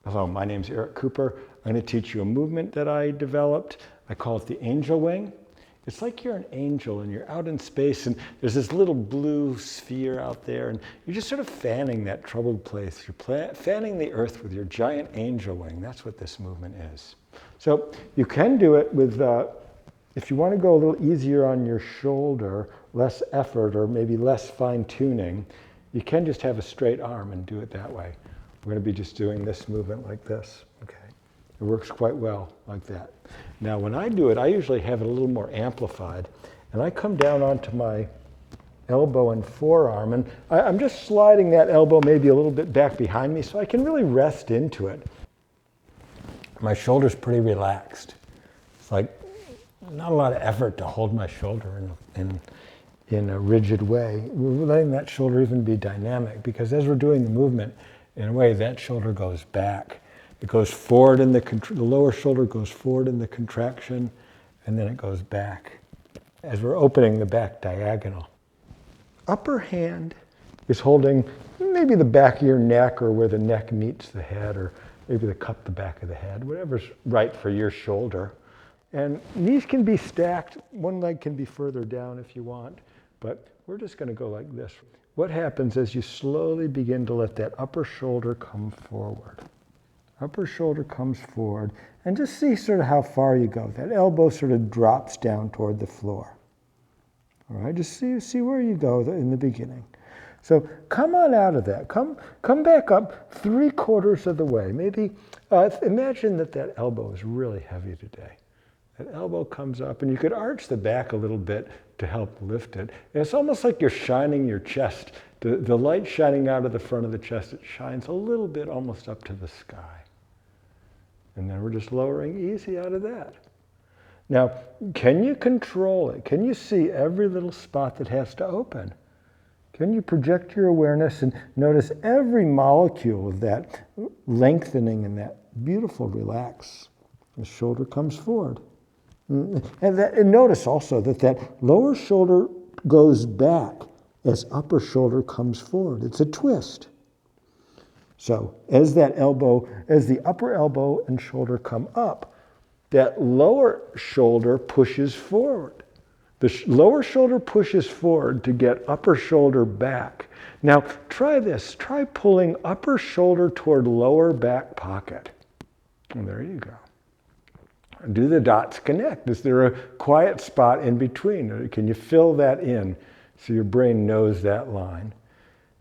Hello, my name's Eric Cooper. I'm going to teach you a movement that I developed. I call it the angel wing. It's like you're an angel and you're out in space and there's this little blue sphere out there and you're just sort of fanning that troubled place. You're fanning the earth with your giant angel wing. That's what this movement is. So you can do it with, if you want to go a little easier on your shoulder, less effort or maybe less fine tuning, you can just have a straight arm and do it that way. We're going to be just doing this movement like this. Okay. It works quite well like that. Now when I do it, I usually have it a little more amplified. And I come down onto my elbow and forearm, and I'm just sliding that elbow maybe a little bit back behind me so I can really rest into it. My shoulder's pretty relaxed. It's like not a lot of effort to hold my shoulder in a rigid way. We're letting that shoulder even be dynamic because as we're doing the movement, in a way, that shoulder goes back. It goes forward the lower shoulder goes forward in the contraction, and then it goes back as we're opening the back diagonal. Upper hand is holding maybe the back of your neck or where the neck meets the head, or maybe the back of the head, whatever's right for your shoulder. And knees can be stacked. One leg can be further down if you want, but we're just going to go like this. What happens is you slowly begin to let that upper shoulder come forward. Upper shoulder comes forward, and just see sort of how far you go. That elbow sort of drops down toward the floor. All right, just see where you go in the beginning. So come on out of that. Come back up 3/4 of the way. Maybe imagine that elbow is really heavy today. That elbow comes up, and you could arch the back a little bit to help lift it. And it's almost like you're shining your chest. The light shining out of the front of the chest, it shines a little bit almost up to the sky. And then we're just lowering easy out of that. Now, can you control it? Can you see every little spot that has to open? Can you project your awareness and notice every molecule of that lengthening and that beautiful relax? The shoulder comes forward. And notice also that lower shoulder goes back as upper shoulder comes forward. It's a twist. So as the upper elbow and shoulder come up, that lower shoulder pushes forward. The lower shoulder pushes forward to get upper shoulder back. Now try this. Try pulling upper shoulder toward lower back pocket. And there you go. Do the dots connect? Is there a quiet spot in between? Can you fill that in so your brain knows that line?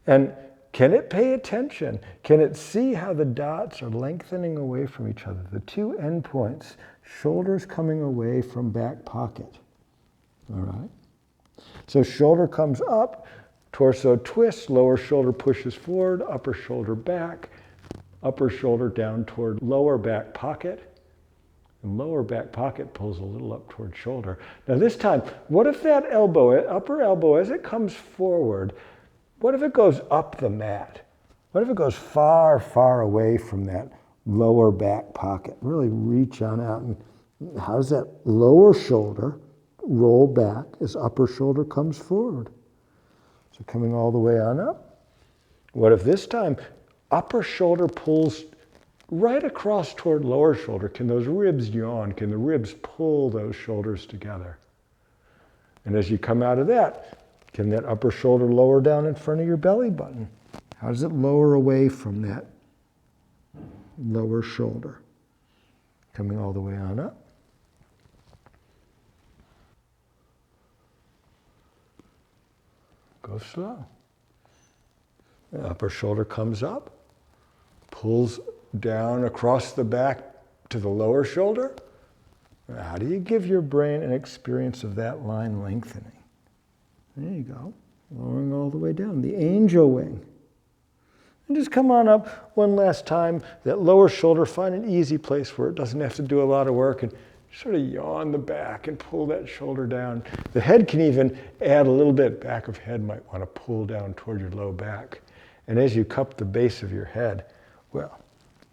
And can it pay attention? Can it see how the dots are lengthening away from each other? The two endpoints, shoulders coming away from back pocket. All right? So shoulder comes up, torso twists, lower shoulder pushes forward, upper shoulder back, upper shoulder down toward lower back pocket. And lower back pocket pulls a little up toward shoulder. Now this time, what if that upper elbow, as it comes forward, what if it goes up the mat? What if it goes far, far away from that lower back pocket? Really reach on out. And how does that lower shoulder roll back as upper shoulder comes forward? So coming all the way on up. What if this time upper shoulder pulls right across toward lower shoulder? Can those ribs yawn? Can the ribs pull those shoulders together? And as you come out of that, can that upper shoulder lower down in front of your belly button? How does it lower away from that lower shoulder? Coming all the way on up. Go slow. The upper shoulder comes up, pulls down across the back to the lower shoulder. How do you give your brain an experience of that line lengthening? There you go. Lowering all the way down. The angel wing. And just come on up one last time. That lower shoulder, find an easy place where it doesn't have to do a lot of work, and sort of yawn the back and pull that shoulder down. The head can even add a little bit. Back of head might want to pull down toward your low back. And as you cup the base of your head, well,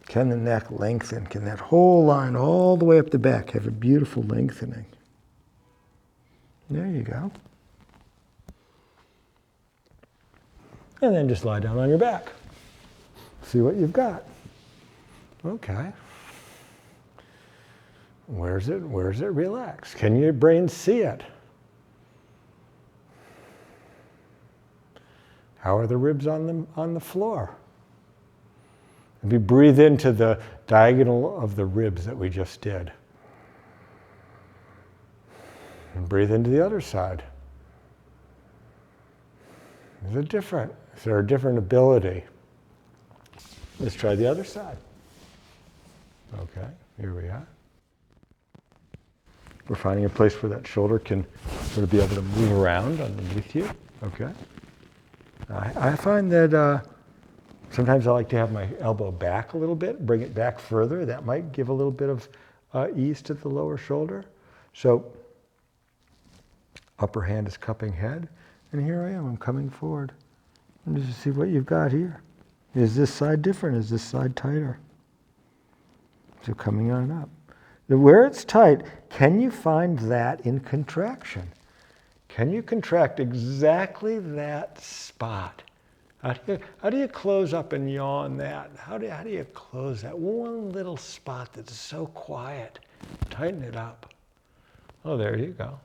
can the neck lengthen? Can that whole line all the way up the back have a beautiful lengthening? There you go. And then just lie down on your back. See what you've got. Okay. Where's it relaxed? Can your brain see it? How are the ribs on the floor? And we breathe into the diagonal of the ribs that we just did. And breathe into the other side. Is there a different ability? Let's try the other side. Okay, here we are. We're finding a place where that shoulder can sort of be able to move around underneath you. Okay. I find that sometimes I like to have my elbow back a little bit, bring it back further. That might give a little bit of ease to the lower shoulder. So upper hand is cupping head, and here I am. I'm coming forward. And just see what you've got here. Is this side different? Is this side tighter? So coming on up. Where it's tight, can you find that in contraction? Can you contract exactly that spot? How do you close up and yawn that? How do you close that one little spot that's so quiet? Tighten it up. Oh, there you go.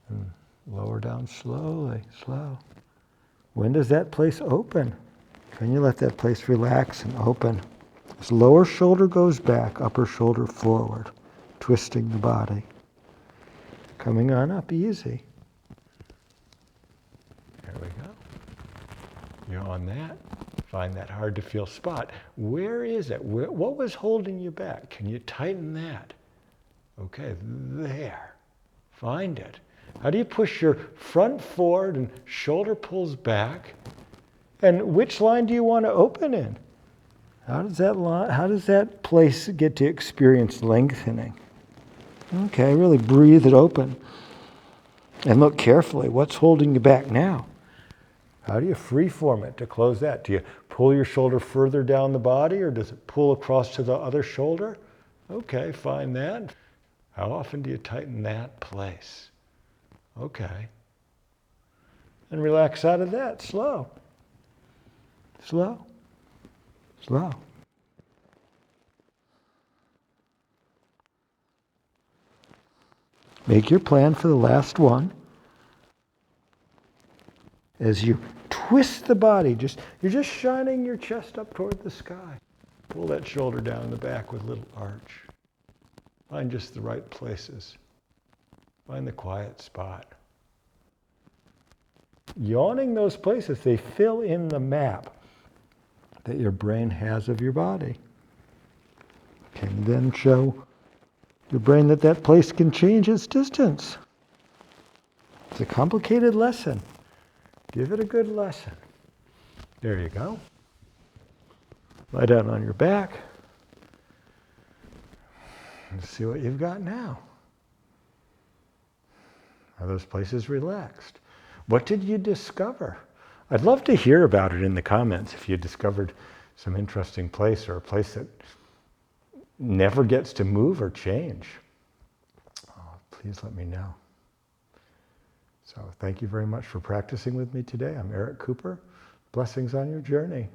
And lower down slowly, slow. When does that place open? Can you let that place relax and open? As lower shoulder goes back, upper shoulder forward, twisting the body. Coming on up, easy. There we go. Yawn that. Find that hard to feel spot. Where is it? What was holding you back? Can you tighten that? Okay, there. Find it. How do you push your front forward and shoulder pulls back? And which line do you want to open in? How does that place get to experience lengthening? Okay, really breathe it open. And look carefully. What's holding you back now? How do you freeform it to close that? Do you pull your shoulder further down the body, or does it pull across to the other shoulder? Okay, find that. How often do you tighten that place? Okay. And relax out of that, slow. Slow. Slow. Make your plan for the last one. As you twist the body, you're just shining your chest up toward the sky. Pull that shoulder down in the back with a little arch. Find just the right places. Find the quiet spot. Yawning those places, they fill in the map that your brain has of your body. Can then show your brain that place can change its distance. It's a complicated lesson. Give it a good lesson. There you go. Lie down on your back. And see what you've got now. Are those places relaxed? What did you discover? I'd love to hear about it in the comments if you discovered some interesting place or a place that never gets to move or change. Oh, please let me know. So thank you very much for practicing with me today. I'm Eric Cooper. Blessings on your journey.